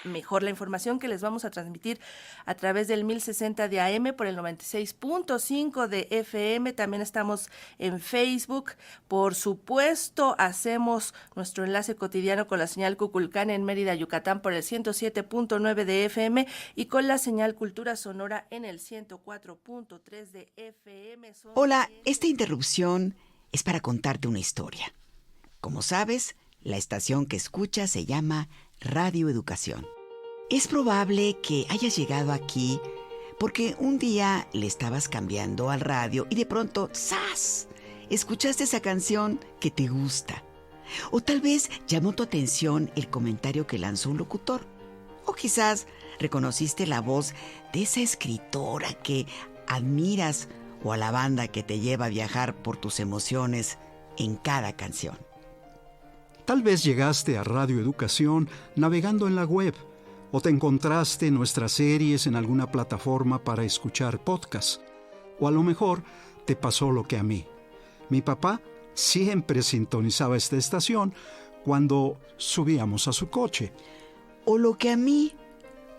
Mejor la información que les vamos a transmitir a través del 1060 de AM por el 96.5 de FM. También estamos en Facebook. Por supuesto, hacemos nuestro enlace cotidiano con la señal Cuculcán en Mérida, Yucatán por el 107.9 de FM y con la señal Cultura Sonora en el 104.3 de FM. Hola, esta interrupción es para contarte una historia. Como sabes, la estación que escuchas se llama Radio Educación. Es probable que hayas llegado aquí porque un día le estabas cambiando al radio y de pronto, ¡zas!, escuchaste esa canción que te gusta. O tal vez llamó tu atención el comentario que lanzó un locutor. O quizás reconociste la voz de esa escritora que admiras o a la banda que te lleva a viajar por tus emociones en cada canción. Tal vez llegaste a Radio Educación navegando en la web o te encontraste nuestras series en alguna plataforma para escuchar podcasts. O a lo mejor te pasó lo que a mí. Mi papá siempre sintonizaba esta estación cuando subíamos a su coche. O lo que a mí,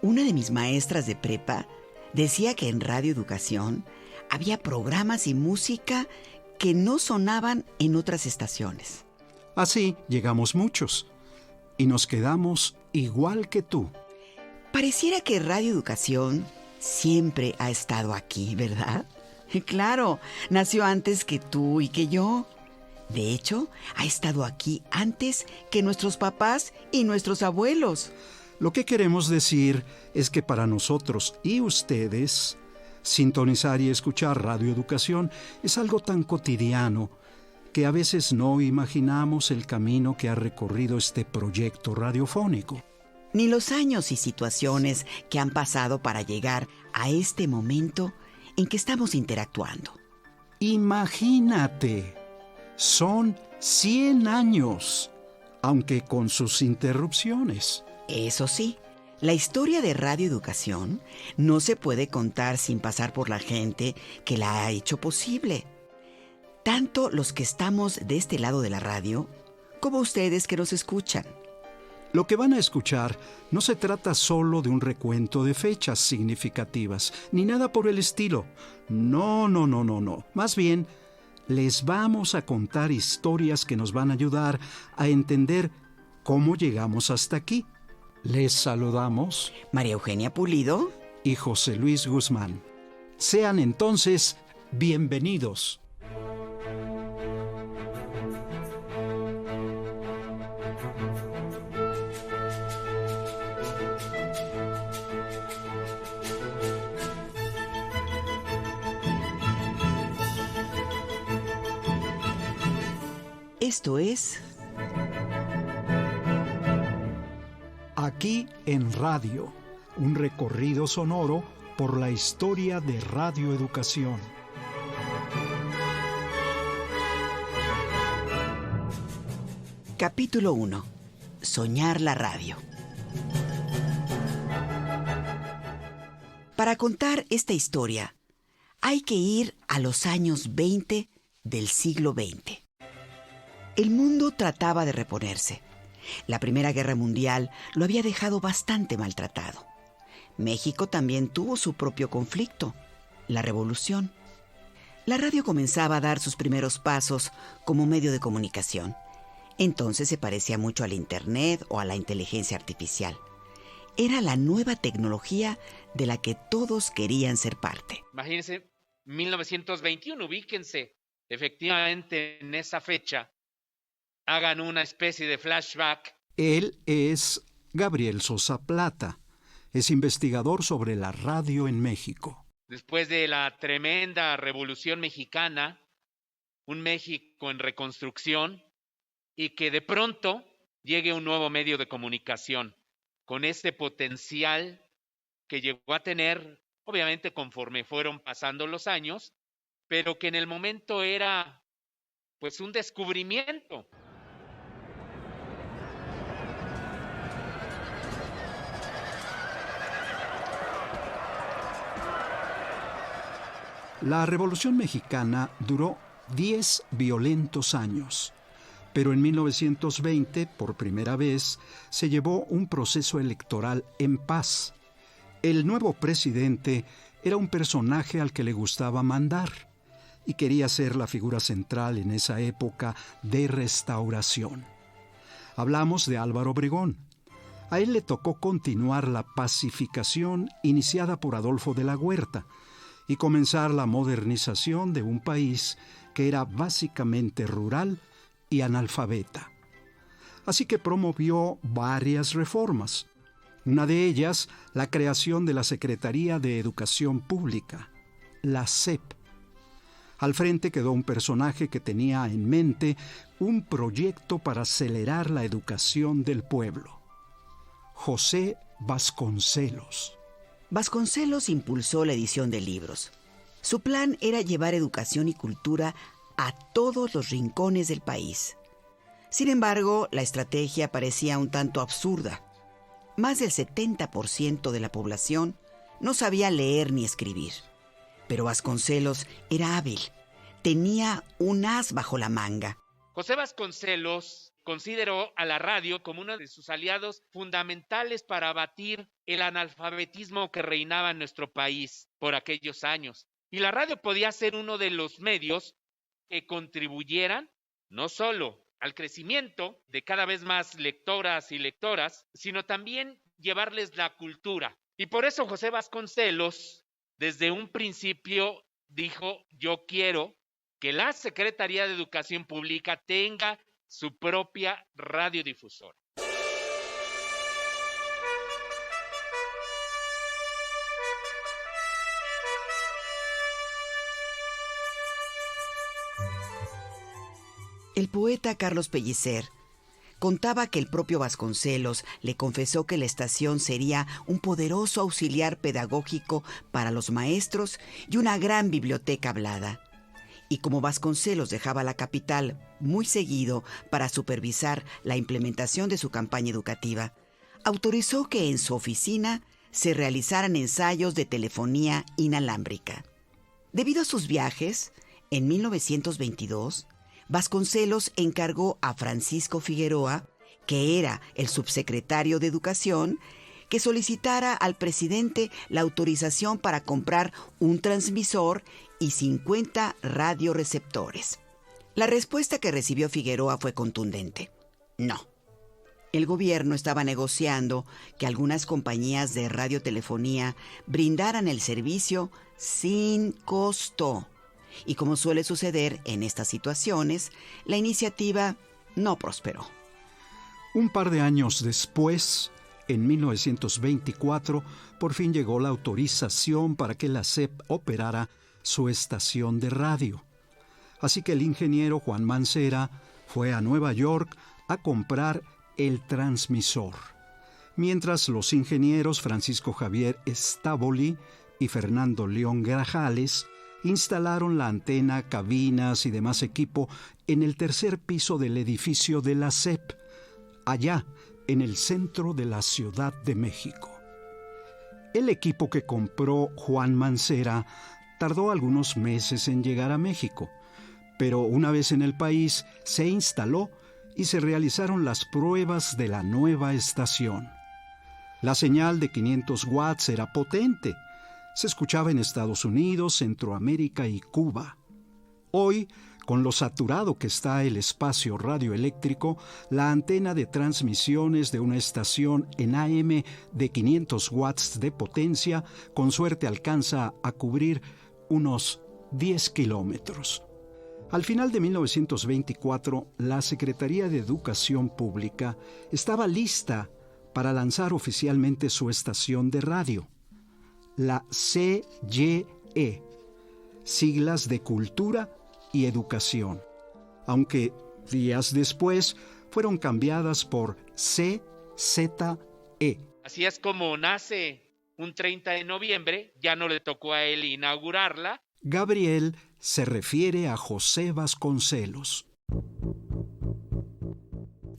una de mis maestras de prepa decía que en Radio Educación había programas y música que no sonaban en otras estaciones. Así llegamos muchos y nos quedamos igual que tú. Pareciera que Radio Educación siempre ha estado aquí, ¿verdad? Claro, nació antes que tú y que yo. De hecho, ha estado aquí antes que nuestros papás y nuestros abuelos. Lo que queremos decir es que para nosotros y ustedes, sintonizar y escuchar Radio Educación es algo tan cotidiano que a veces no imaginamos el camino que ha recorrido este proyecto radiofónico. Ni los años y situaciones que han pasado para llegar a este momento en que estamos interactuando. Imagínate, son 100 años, aunque con sus interrupciones. Eso sí, la historia de Radio Educación no se puede contar sin pasar por la gente que la ha hecho posible. Tanto los que estamos de este lado de la radio, como ustedes que nos escuchan. Lo que van a escuchar no se trata solo de un recuento de fechas significativas, ni nada por el estilo. No. Más bien, les vamos a contar historias que nos van a ayudar a entender cómo llegamos hasta aquí. Les saludamos María Eugenia Pulido y José Luis Guzmán. Sean entonces bienvenidos. Esto es Aquí en Radio, un recorrido sonoro por la historia de Radio Educación. Capítulo 1. Soñar la radio. Para contar esta historia, hay que ir a los años 20 del siglo XX. El mundo trataba de reponerse. La Primera Guerra Mundial lo había dejado bastante maltratado. México también tuvo su propio conflicto, la Revolución. La radio comenzaba a dar sus primeros pasos como medio de comunicación. Entonces se parecía mucho al Internet o a la inteligencia artificial. Era la nueva tecnología de la que todos querían ser parte. Imagínense, 1921, ubíquense. Efectivamente, en esa fecha, hagan una especie de flashback. Él es Gabriel Sosa Plata. Es investigador sobre la radio en México. Después de la tremenda Revolución Mexicana, un México en reconstrucción, y que de pronto llegue un nuevo medio de comunicación con este potencial que llegó a tener, obviamente conforme fueron pasando los años, pero que en el momento era pues un descubrimiento. La Revolución Mexicana duró 10 violentos años. Pero en 1920, por primera vez, se llevó un proceso electoral en paz. El nuevo presidente era un personaje al que le gustaba mandar y quería ser la figura central en esa época de restauración. Hablamos de Álvaro Obregón. A él le tocó continuar la pacificación iniciada por Adolfo de la Huerta y comenzar la modernización de un país que era básicamente rural y analfabeta. Así que promovió varias reformas. Una de ellas, la creación de la Secretaría de Educación Pública, la SEP. Al frente quedó un personaje que tenía en mente un proyecto para acelerar la educación del pueblo: José Vasconcelos. Vasconcelos impulsó la edición de libros. Su plan era llevar educación y cultura a todos los rincones del país. Sin embargo, la estrategia parecía un tanto absurda. Más del 70% de la población no sabía leer ni escribir. Pero Vasconcelos era hábil. Tenía un as bajo la manga. José Vasconcelos consideró a la radio como uno de sus aliados fundamentales para abatir el analfabetismo que reinaba en nuestro país por aquellos años. Y la radio podía ser uno de los medios que contribuyeran no solo al crecimiento de cada vez más lectoras y lectoras, sino también llevarles la cultura. Y por eso José Vasconcelos, desde un principio, dijo: yo quiero que la Secretaría de Educación Pública tenga su propia radiodifusora. El poeta Carlos Pellicer contaba que el propio Vasconcelos le confesó que la estación sería un poderoso auxiliar pedagógico para los maestros y una gran biblioteca hablada. Y como Vasconcelos dejaba la capital muy seguido para supervisar la implementación de su campaña educativa, autorizó que en su oficina se realizaran ensayos de telefonía inalámbrica. Debido a sus viajes, en 1922, Vasconcelos encargó a Francisco Figueroa, que era el subsecretario de Educación, que solicitara al presidente la autorización para comprar un transmisor y 50 radioreceptores. La respuesta que recibió Figueroa fue contundente: no. El gobierno estaba negociando que algunas compañías de radiotelefonía brindaran el servicio sin costo. Y como suele suceder en estas situaciones, la iniciativa no prosperó. Un par de años después, en 1924, por fin llegó la autorización para que la SEP operara su estación de radio. Así que el ingeniero Juan Mancera fue a Nueva York a comprar el transmisor, mientras los ingenieros Francisco Javier Stavoli y Fernando León Grajales instalaron la antena, cabinas y demás equipo en el tercer piso del edificio de la SEP, allá en el centro de la Ciudad de México. El equipo que compró Juan Mancera tardó algunos meses en llegar a México, pero una vez en el país se instaló y se realizaron las pruebas de la nueva estación. La señal de 500 watts era potente. Se escuchaba en Estados Unidos, Centroamérica y Cuba. Hoy, con lo saturado que está el espacio radioeléctrico, la antena de transmisiones de una estación en AM de 500 watts de potencia, con suerte alcanza a cubrir unos 10 kilómetros. Al final de 1924, la Secretaría de Educación Pública estaba lista para lanzar oficialmente su estación de radio, la CYE, siglas de Cultura y Educación, aunque días después fueron cambiadas por CZE. Así es como nace un 30 de noviembre, ya no le tocó a él inaugurarla. Gabriel se refiere a José Vasconcelos.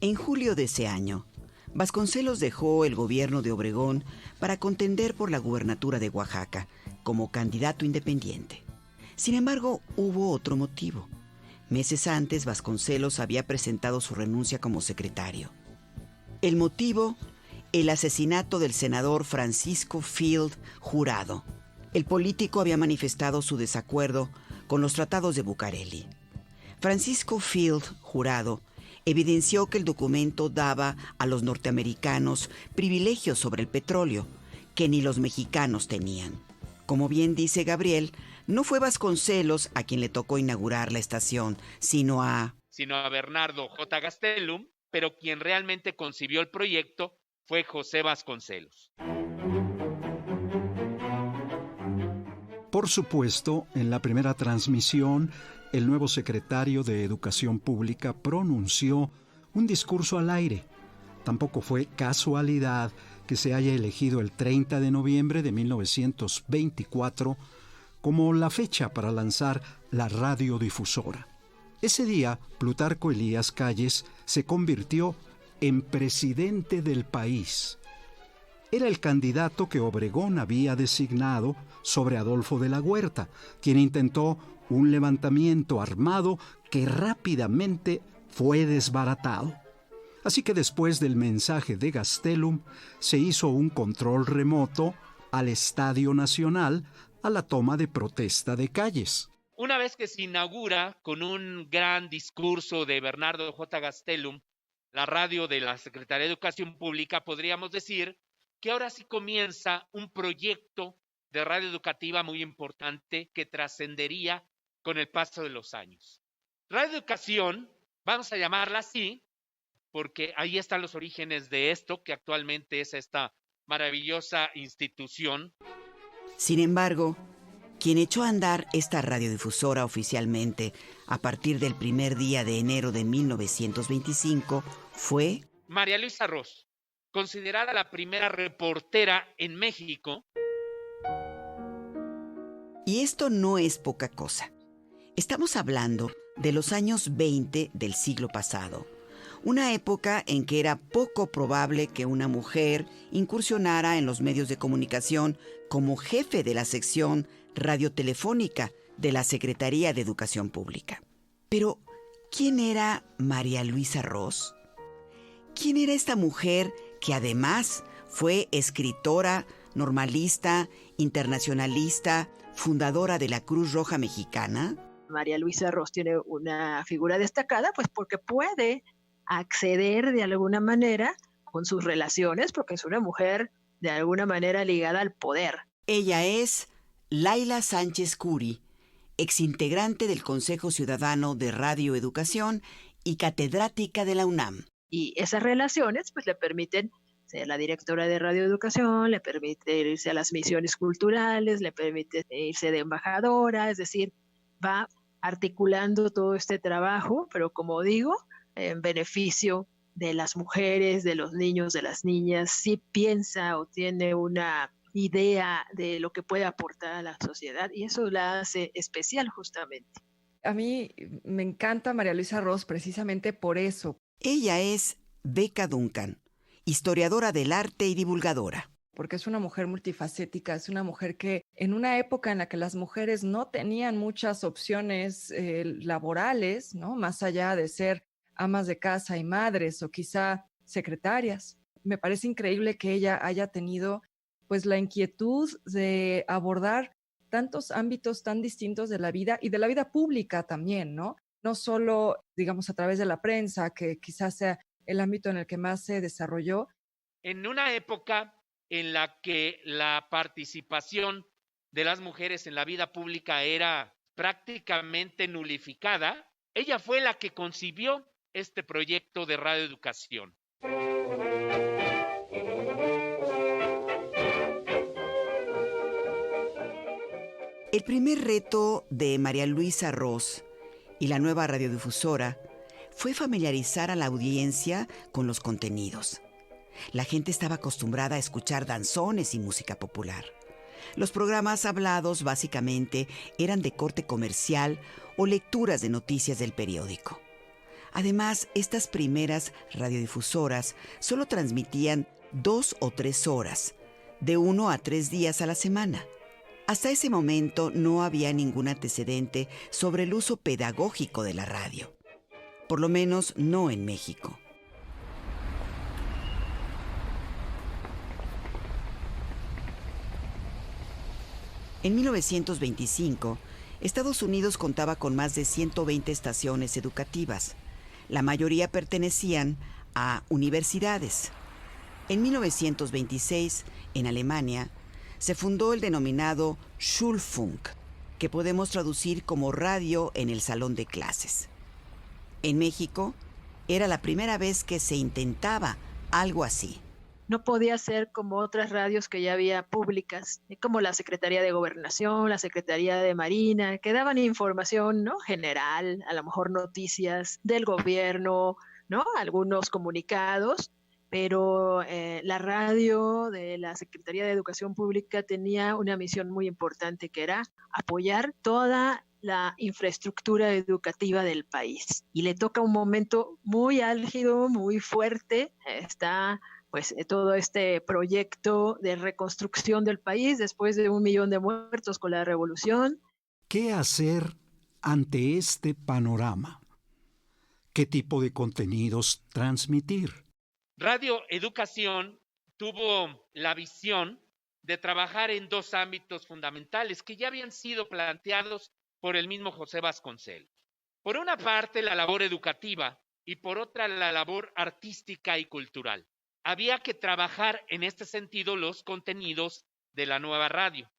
En julio de ese año, Vasconcelos dejó el gobierno de Obregón para contender por la gubernatura de Oaxaca como candidato independiente. Sin embargo, hubo otro motivo. Meses antes, Vasconcelos había presentado su renuncia como secretario. El motivo, el asesinato del senador Francisco Field Jurado. El político había manifestado su desacuerdo con los tratados de Bucareli. Francisco Field Jurado evidenció que el documento daba a los norteamericanos privilegios sobre el petróleo que ni los mexicanos tenían. Como bien dice Gabriel, no fue Vasconcelos a quien le tocó inaugurar la estación, sino a Bernardo J. Gastelum, pero quien realmente concibió el proyecto fue José Vasconcelos. Por supuesto, en la primera transmisión, el nuevo secretario de Educación Pública pronunció un discurso al aire. Tampoco fue casualidad que se haya elegido el 30 de noviembre de 1924 como la fecha para lanzar la radiodifusora. Ese día, Plutarco Elías Calles se convirtió en presidente del país. Era el candidato que Obregón había designado sobre Adolfo de la Huerta, quien intentó un levantamiento armado que rápidamente fue desbaratado. Así que después del mensaje de Gastelum, se hizo un control remoto al Estadio Nacional a la toma de protesta de Calles. Una vez que se inaugura con un gran discurso de Bernardo J. Gastelum la radio de la Secretaría de Educación Pública, podríamos decir que ahora sí comienza un proyecto de radio educativa muy importante que trascendería con el paso de los años. Radio Educación, vamos a llamarla así, porque ahí están los orígenes de esto, que actualmente es esta maravillosa institución. Sin embargo, quien echó a andar esta radiodifusora oficialmente a partir del primer día de enero de 1925 fue María Luisa Ros, considerada la primera reportera en México. Y esto no es poca cosa. Estamos hablando de los años 20 del siglo pasado, una época en que era poco probable que una mujer incursionara en los medios de comunicación como jefe de la sección radiotelefónica de la Secretaría de Educación Pública. Pero, ¿quién era María Luisa Ros? ¿Quién era esta mujer que además fue escritora, normalista, internacionalista, fundadora de la Cruz Roja Mexicana? María Luisa Ros tiene una figura destacada, pues porque puede acceder de alguna manera con sus relaciones, porque es una mujer de alguna manera ligada al poder. Ella es Laila Sánchez Curi, exintegrante del Consejo Ciudadano de Radio Educación y catedrática de la UNAM. Y esas relaciones pues le permiten ser la directora de Radio Educación, le permite irse a las misiones culturales, le permite irse de embajadora, es decir, va articulando todo este trabajo, pero como digo, en beneficio de las mujeres, de los niños, de las niñas, sí piensa o tiene una idea de lo que puede aportar a la sociedad y eso la hace especial justamente. A mí me encanta María Luisa Ros precisamente por eso. Ella es Beca Duncan, historiadora del arte y divulgadora. Porque es una mujer multifacética, es una mujer que en una época en la que las mujeres no tenían muchas opciones laborales, ¿no? Más allá de ser amas de casa y madres o quizá secretarias. Me parece increíble que ella haya tenido pues la inquietud de abordar tantos ámbitos tan distintos de la vida y de la vida pública también, ¿no? No solo, digamos, a través de la prensa, que quizás sea el ámbito en el que más se desarrolló. En una época en la que la participación de las mujeres en la vida pública era prácticamente nulificada, ella fue la que concibió este proyecto de radioeducación. El primer reto de María Luisa Ros y la nueva radiodifusora fue familiarizar a la audiencia con los contenidos. La gente estaba acostumbrada a escuchar danzones y música popular. Los programas hablados básicamente eran de corte comercial o lecturas de noticias del periódico. Además, estas primeras radiodifusoras solo transmitían 2 o 3 horas, de 1 a 3 días a la semana. Hasta ese momento no había ningún antecedente sobre el uso pedagógico de la radio, por lo menos no en México. En 1925, Estados Unidos contaba con más de 120 estaciones educativas. La mayoría pertenecían a universidades. En 1926, en Alemania, se fundó el denominado Schulfunk, que podemos traducir como radio en el salón de clases. En México, era la primera vez que se intentaba algo así. No podía ser como otras radios que ya había públicas, como la Secretaría de Gobernación, la Secretaría de Marina, que daban información, ¿no?, general, a lo mejor noticias del gobierno, ¿no?, algunos comunicados, pero la radio de la Secretaría de Educación Pública tenía una misión muy importante, que era apoyar toda la infraestructura educativa del país. Y le toca un momento muy álgido, muy fuerte. Está pues todo este proyecto de reconstrucción del país después de 1 millón de muertos con la revolución. ¿Qué hacer ante este panorama? ¿Qué tipo de contenidos transmitir? Radio Educación tuvo la visión de trabajar en 2 ámbitos fundamentales que ya habían sido planteados por el mismo José Vasconcelos. Por una parte, la labor educativa y por otra, la labor artística y cultural. Había que trabajar en este sentido los contenidos de la nueva radio.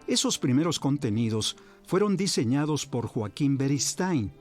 Esos primeros contenidos fueron diseñados por Joaquín Beristain,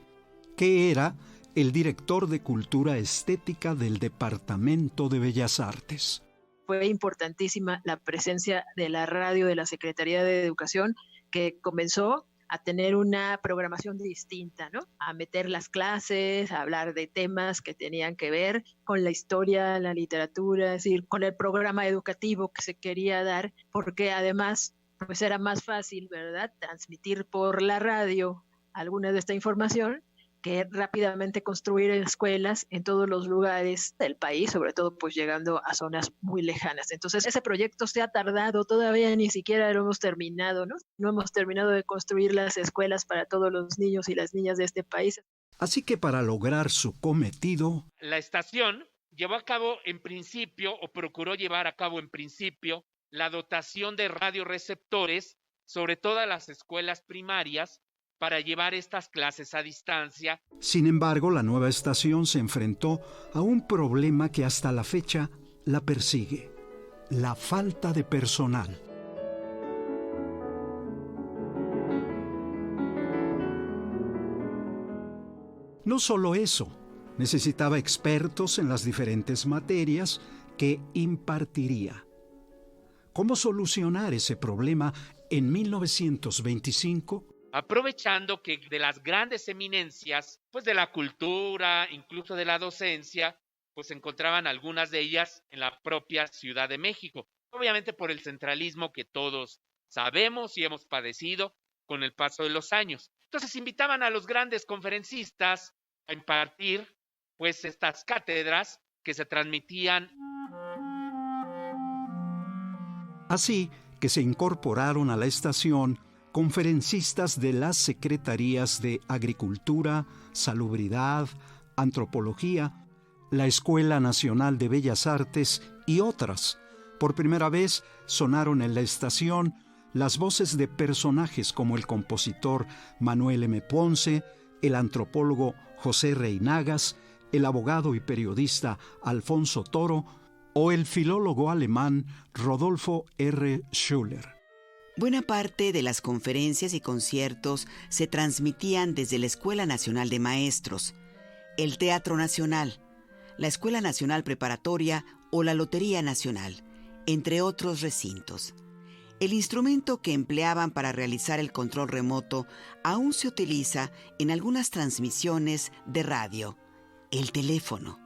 que era el director de Cultura Estética del Departamento de Bellas Artes. Fue importantísima la presencia de la radio de la Secretaría de Educación, que comenzó a tener una programación distinta, ¿no? A meter las clases, a hablar de temas que tenían que ver con la historia, la literatura, es decir, con el programa educativo que se quería dar, porque además pues era más fácil, ¿verdad?, transmitir por la radio alguna de esta información que rápidamente construir escuelas en todos los lugares del país, sobre todo pues llegando a zonas muy lejanas. Entonces ese proyecto se ha tardado, todavía ni siquiera lo hemos terminado, ¿no? No hemos terminado de construir las escuelas para todos los niños y las niñas de este país. Así que para lograr su cometido, la estación llevó a cabo en principio, o procuró llevar a cabo en principio, la dotación de radioreceptores sobre todas las escuelas primarias para llevar estas clases a distancia. Sin embargo, la nueva estación se enfrentó a un problema que hasta la fecha la persigue: la falta de personal. No solo eso, necesitaba expertos en las diferentes materias que impartiría. ¿Cómo solucionar ese problema en 1925? Aprovechando que de las grandes eminencias, pues de la cultura, incluso de la docencia, pues se encontraban algunas de ellas en la propia Ciudad de México. Obviamente por el centralismo que todos sabemos y hemos padecido con el paso de los años. Entonces invitaban a los grandes conferencistas a impartir pues estas cátedras que se transmitían. Así que se incorporaron a la estación conferencistas de las secretarías de Agricultura, Salubridad, Antropología, la Escuela Nacional de Bellas Artes y otras. Por primera vez sonaron en la estación las voces de personajes como el compositor Manuel M. Ponce, el antropólogo José Reinagas, el abogado y periodista Alfonso Toro o el filólogo alemán Rodolfo R. Schuller. Buena parte de las conferencias y conciertos se transmitían desde la Escuela Nacional de Maestros, el Teatro Nacional, la Escuela Nacional Preparatoria o la Lotería Nacional, entre otros recintos. El instrumento que empleaban para realizar el control remoto aún se utiliza en algunas transmisiones de radio, el teléfono.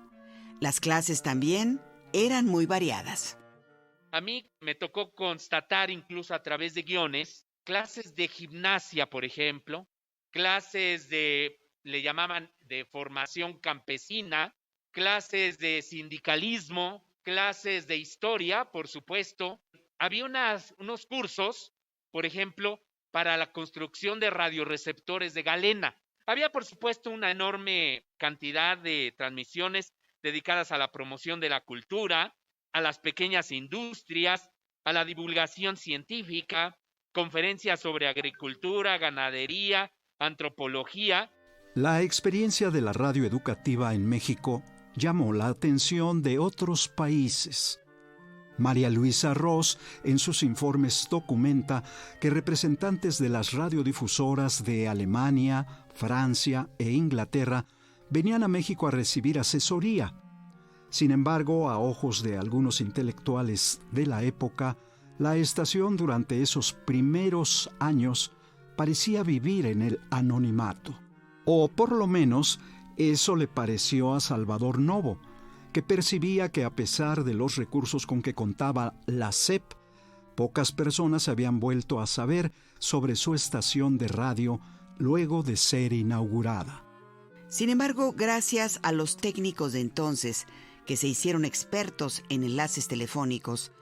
Las clases también eran muy variadas. A mí me tocó constatar incluso a través de guiones, clases de gimnasia, por ejemplo, clases de le llamaban de formación campesina, clases de sindicalismo, clases de historia, por supuesto. Había unos cursos, por ejemplo, para la construcción de radioreceptores de galena. Había, por supuesto, una enorme cantidad de transmisiones dedicadas a la promoción de la cultura, a las pequeñas industrias, a la divulgación científica, conferencias sobre agricultura, ganadería, antropología. La experiencia de la radio educativa en México llamó la atención de otros países. María Luisa Ross, en sus informes, documenta que representantes de las radiodifusoras de Alemania, Francia e Inglaterra venían a México a recibir asesoría. Sin embargo, a ojos de algunos intelectuales de la época, la estación durante esos primeros años parecía vivir en el anonimato. O por lo menos eso le pareció a Salvador Novo, que percibía que a pesar de los recursos con que contaba la SEP, pocas personas se habían vuelto a saber sobre su estación de radio luego de ser inaugurada. Sin embargo, gracias a los técnicos de entonces, que se hicieron expertos en enlaces telefónicos,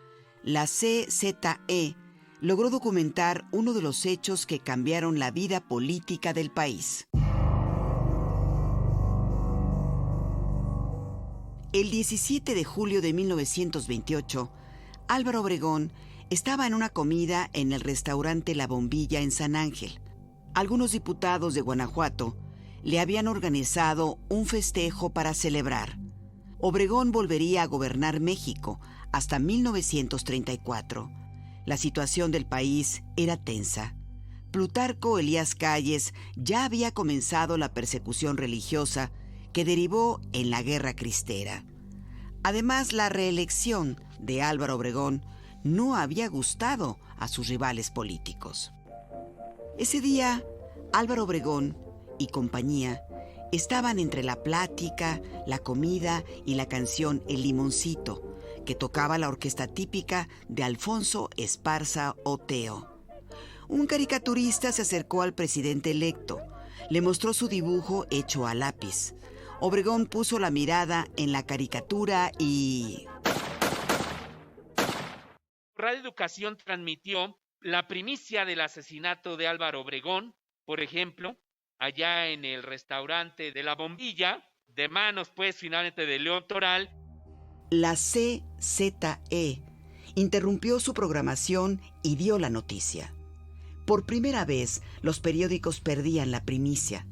la CZE logró documentar uno de los hechos que cambiaron la vida política del país. El 17 de julio de 1928, Álvaro Obregón estaba en una comida en el restaurante La Bombilla en San Ángel. Algunos diputados de Guanajuato le habían organizado un festejo para celebrar. Obregón volvería a gobernar México hasta 1934. La situación del país era tensa. Plutarco Elías Calles ya había comenzado la persecución religiosa que derivó en la Guerra Cristera. Además, la reelección de Álvaro Obregón no había gustado a sus rivales políticos. Ese día, Álvaro Obregón y compañía estaban entre la plática, la comida y la canción El Limoncito, que tocaba la orquesta típica de Alfonso Esparza Oteo. Un caricaturista se acercó al presidente electo, le mostró su dibujo hecho a lápiz. Obregón puso la mirada en la caricatura y... Radio Educación transmitió la primicia del asesinato de Álvaro Obregón, por ejemplo, allá en el restaurante de La Bombilla, de manos, pues, finalmente de León Toral. La CZE interrumpió su programación y dio la noticia. Por primera vez, los periódicos perdían la primicia.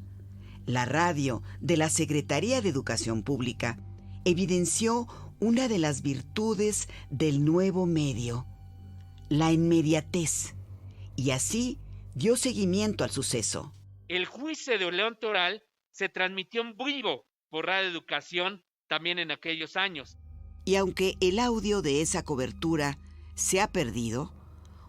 La radio de la Secretaría de Educación Pública evidenció una de las virtudes del nuevo medio, la inmediatez, y así dio seguimiento al suceso. El juicio de León Toral se transmitió en vivo por Radio Educación también en aquellos años. Y aunque el audio de esa cobertura se ha perdido,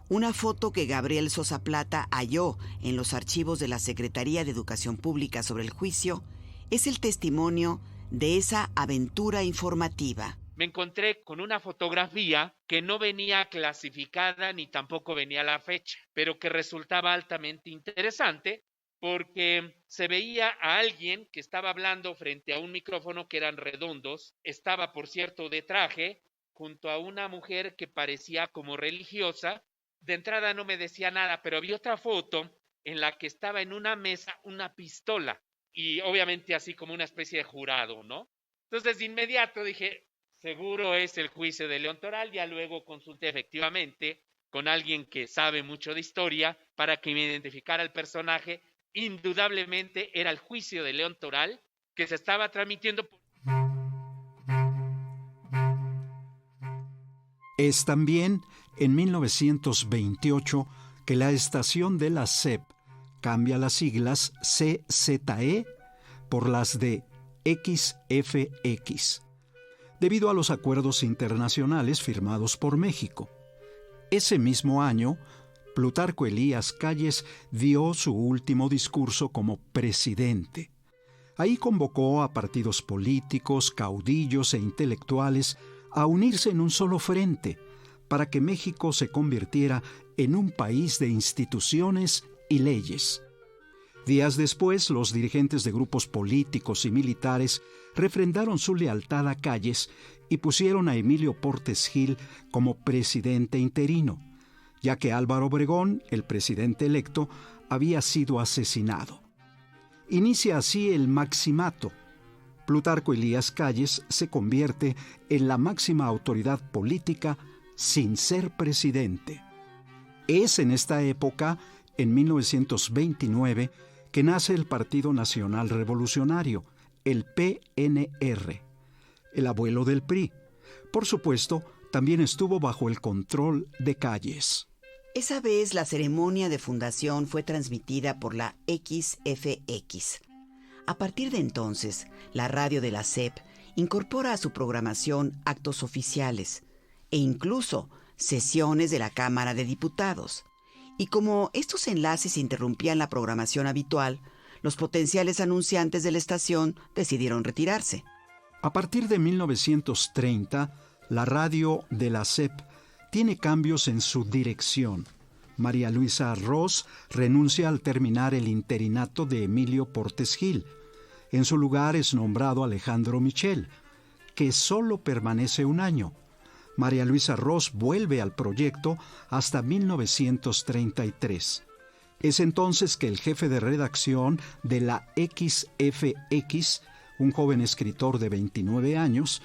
una foto que Gabriel Sosa Plata halló en los archivos de la Secretaría de Educación Pública sobre el juicio es el testimonio de esa aventura informativa. Me encontré con una fotografía que no venía clasificada ni tampoco venía la fecha, pero que resultaba altamente interesante porque se veía a alguien que estaba hablando frente a un micrófono que eran redondos, estaba, por cierto, de traje, junto a una mujer que parecía como religiosa. De entrada no me decía nada, pero vi otra foto en la que estaba en una mesa una pistola y obviamente así como una especie de jurado, ¿no? Entonces de inmediato dije, seguro es el juicio de León Toral. Ya luego consulté efectivamente con alguien que sabe mucho de historia para que me identificara el personaje. Indudablemente era el juicio de León Toral que se estaba transmitiendo. Es también en 1928 que la estación de la SEP cambia las siglas CZE por las de XFX, debido a los acuerdos internacionales firmados por México. Ese mismo año, Plutarco Elías Calles dio su último discurso como presidente. Ahí convocó a partidos políticos, caudillos e intelectuales a unirse en un solo frente para que México se convirtiera en un país de instituciones y leyes. Días después, los dirigentes de grupos políticos y militares refrendaron su lealtad a Calles y pusieron a Emilio Portes Gil como presidente interino, ya que Álvaro Obregón, el presidente electo, había sido asesinado. Inicia así el maximato. Plutarco Elías Calles se convierte en la máxima autoridad política sin ser presidente. Es en esta época, en 1929, que nace el Partido Nacional Revolucionario, el PNR, el abuelo del PRI. Por supuesto, también estuvo bajo el control de Calles. Esa vez la ceremonia de fundación fue transmitida por la XFX. A partir de entonces, la radio de la SEP incorpora a su programación actos oficiales e incluso sesiones de la Cámara de Diputados. Y como estos enlaces interrumpían la programación habitual, los potenciales anunciantes de la estación decidieron retirarse. A partir de 1930, la radio de la SEP tiene cambios en su dirección. María Luisa Ross renuncia al terminar el interinato de Emilio Portes Gil. En su lugar es nombrado Alejandro Michel, que solo permanece un año. María Luisa Ross vuelve al proyecto hasta 1933. Es entonces que el jefe de redacción de la XFX, un joven escritor de 29 años,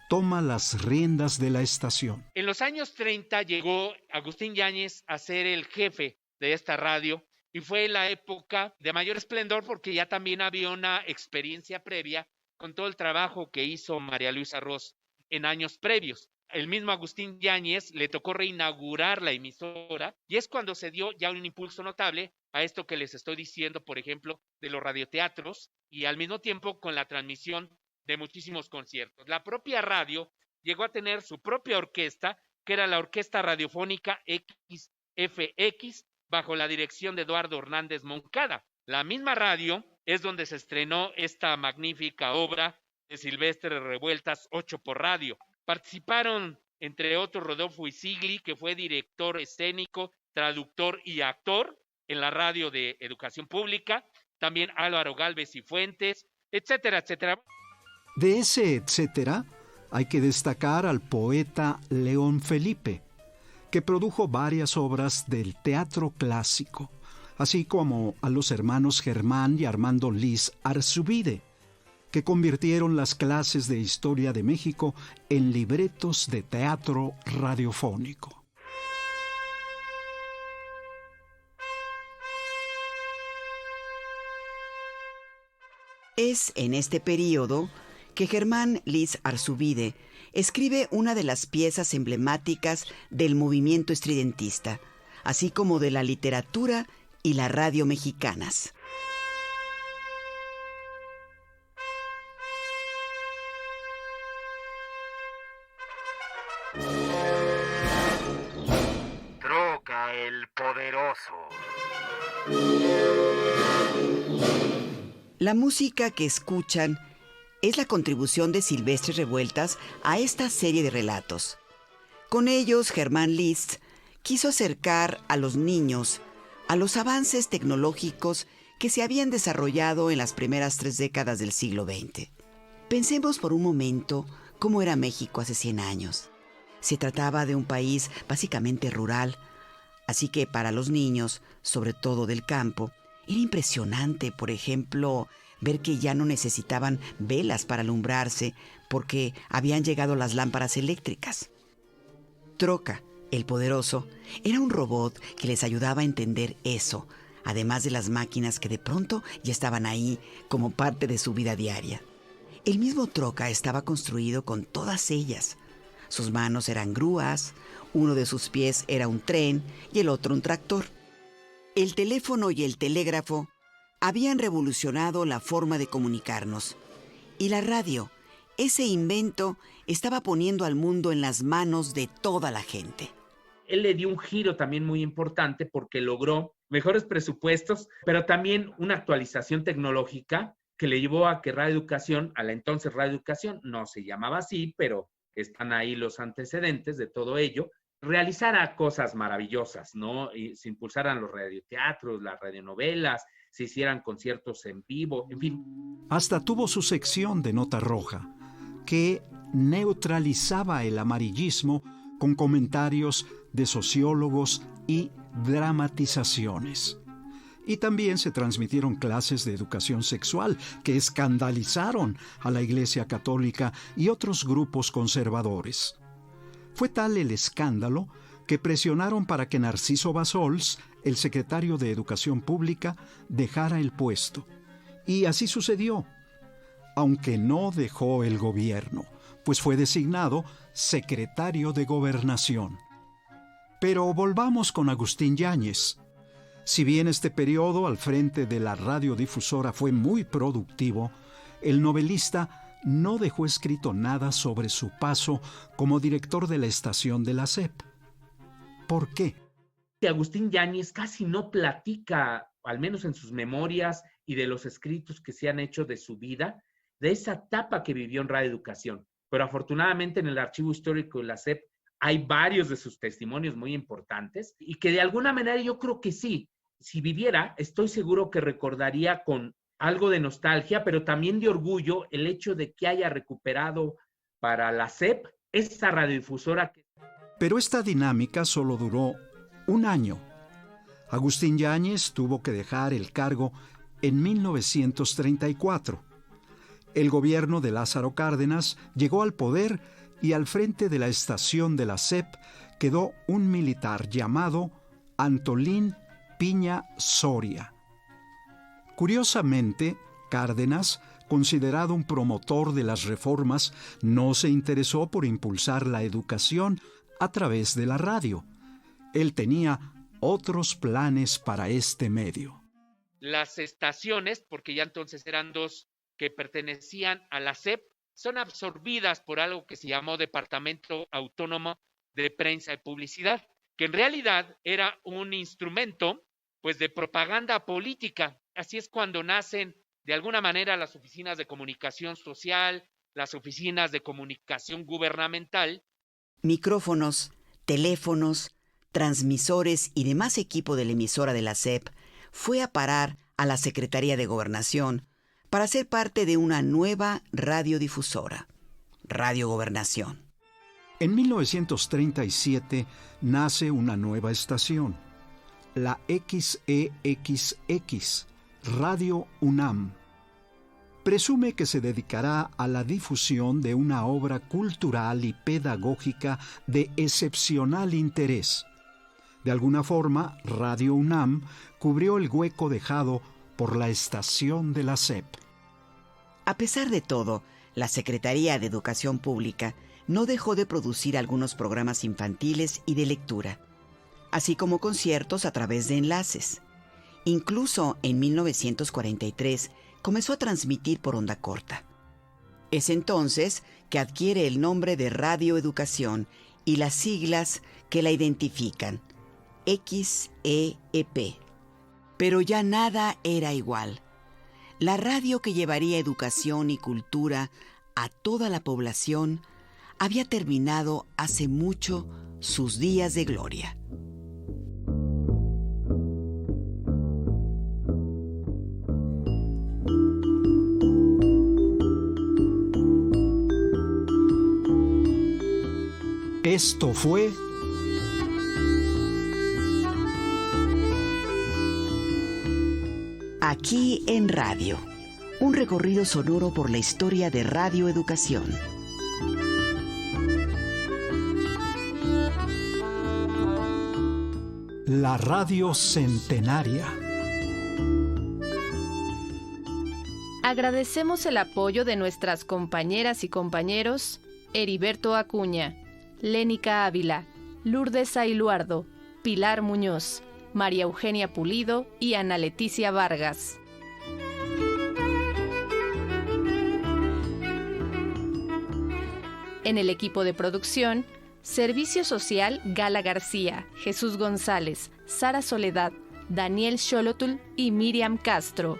toma las riendas de la estación. En los años 30 llegó Agustín Yáñez a ser el jefe de esta radio y fue la época de mayor esplendor porque ya también había una experiencia previa con todo el trabajo que hizo María Luisa Ross en años previos. El mismo Agustín Yáñez le tocó reinaugurar la emisora y es cuando se dio ya un impulso notable a esto que les estoy diciendo, por ejemplo, de los radioteatros y al mismo tiempo con la transmisión de muchísimos conciertos. La propia radio llegó a tener su propia orquesta, que era la Orquesta Radiofónica XFX, bajo la dirección de Eduardo Hernández Moncada. La misma radio es donde se estrenó esta magnífica obra de Silvestre Revueltas, 8 por radio. Participaron, entre otros, Rodolfo Isigli, que fue director escénico, traductor y actor en la radio de Educación Pública, también Álvaro Gálvez y Fuentes, etcétera, etcétera. De ese etcétera, hay que destacar al poeta León Felipe, que produjo varias obras del teatro clásico, así como a los hermanos Germán y Armando Liz Arzubide, que convirtieron las clases de historia de México en libretos de teatro radiofónico. Es en este período que Germán Liz Arzubide escribe una de las piezas emblemáticas del movimiento estridentista, así como de la literatura y la radio mexicanas. Troca el poderoso. La música que escuchan es la contribución de Silvestre Revueltas a esta serie de relatos. Con ellos, Germán Liz quiso acercar a los niños a los avances tecnológicos que se habían desarrollado en las primeras 3 décadas del siglo XX. Pensemos por un momento cómo era México hace 100 años. Se trataba de un país básicamente rural, así que para los niños, sobre todo del campo, era impresionante, por ejemplo, ver que ya no necesitaban velas para alumbrarse porque habían llegado las lámparas eléctricas. Troca, el poderoso, era un robot que les ayudaba a entender eso, además de las máquinas que de pronto ya estaban ahí como parte de su vida diaria. El mismo Troca estaba construido con todas ellas. Sus manos eran grúas, uno de sus pies era un tren y el otro un tractor. El teléfono y el telégrafo habían revolucionado la forma de comunicarnos. Y la radio, ese invento, estaba poniendo al mundo en las manos de toda la gente. Él le dio un giro también muy importante porque logró mejores presupuestos, pero también una actualización tecnológica que le llevó a que Radio Educación, a la entonces Radio Educación, no se llamaba así, pero están ahí los antecedentes de todo ello, realizara cosas maravillosas, ¿no? Y se impulsaran los radioteatros, las radionovelas, se hicieran conciertos en vivo, en fin. Hasta tuvo su sección de Nota Roja, que neutralizaba el amarillismo con comentarios de sociólogos y dramatizaciones. Y también se transmitieron clases de educación sexual que escandalizaron a la Iglesia Católica y otros grupos conservadores. Fue tal el escándalo que presionaron para que Narciso Bassols, el secretario de Educación Pública, dejara el puesto. Y así sucedió, aunque no dejó el gobierno, pues fue designado secretario de Gobernación. Pero volvamos con Agustín Yáñez. Si bien este periodo al frente de la radiodifusora fue muy productivo, el novelista no dejó escrito nada sobre su paso como director de la estación de la SEP. ¿Por qué? Agustín Yáñez casi no platica, al menos en sus memorias y de los escritos que se han hecho de su vida, de esa etapa que vivió en Radio Educación. Pero afortunadamente en el archivo histórico de la SEP hay varios de sus testimonios muy importantes y que de alguna manera yo creo que sí, si viviera, estoy seguro que recordaría con algo de nostalgia, pero también de orgullo el hecho de que haya recuperado para la SEP esa radiodifusora. Pero esta dinámica solo duró un año. Agustín Yáñez tuvo que dejar el cargo en 1934. El gobierno de Lázaro Cárdenas llegó al poder y al frente de la estación de la SEP quedó un militar llamado Antolín Piña Soria. Curiosamente, Cárdenas, considerado un promotor de las reformas, no se interesó por impulsar la educación a través de la radio. Él tenía otros planes para este medio. Las estaciones, porque ya entonces eran dos que pertenecían a la SEP, son absorbidas por algo que se llamó Departamento Autónomo de Prensa y Publicidad, que en realidad era un instrumento pues de propaganda política. Así es cuando nacen de alguna manera las oficinas de comunicación social, las oficinas de comunicación gubernamental. Micrófonos, teléfonos, transmisores y demás equipo de la emisora de la SEP fue a parar a la Secretaría de Gobernación para ser parte de una nueva radiodifusora, Radio Gobernación. En 1937 nace una nueva estación, la XEXX, Radio UNAM. Presume que se dedicará a la difusión de una obra cultural y pedagógica de excepcional interés. De alguna forma, Radio UNAM cubrió el hueco dejado por la estación de la SEP. A pesar de todo, la Secretaría de Educación Pública no dejó de producir algunos programas infantiles y de lectura, así como conciertos a través de enlaces. Incluso en 1943 comenzó a transmitir por onda corta. Es entonces que adquiere el nombre de Radio Educación y las siglas que la identifican, XEEP. Pero ya nada era igual. La radio que llevaría educación y cultura a toda la población había terminado hace mucho sus días de gloria. Esto fue Aquí en Radio, un recorrido sonoro por la historia de Radio Educación. la radio centenaria. Agradecemos el apoyo de nuestras compañeras y compañeros Heriberto Acuña, Lénica Ávila, Lourdes Ailuardo, Pilar Muñoz, María Eugenia Pulido y Ana Leticia Vargas. En el equipo de producción, Servicio Social Gala García, Jesús González, Sara Soledad, Daniel Xolotl y Miriam Castro.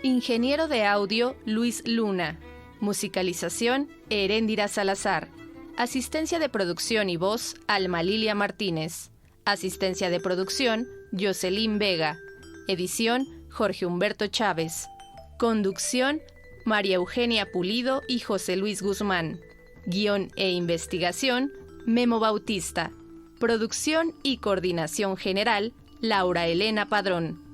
Ingeniero de audio Luis Luna. Musicalización Heréndira Salazar. Asistencia de producción y voz, Alma Lilia Martínez. Asistencia de producción, Jocelyn Vega. Edición, Jorge Humberto Chávez. Conducción, María Eugenia Pulido y José Luis Guzmán. Guión e investigación, Memo Bautista. Producción y coordinación general, Laura Elena Padrón.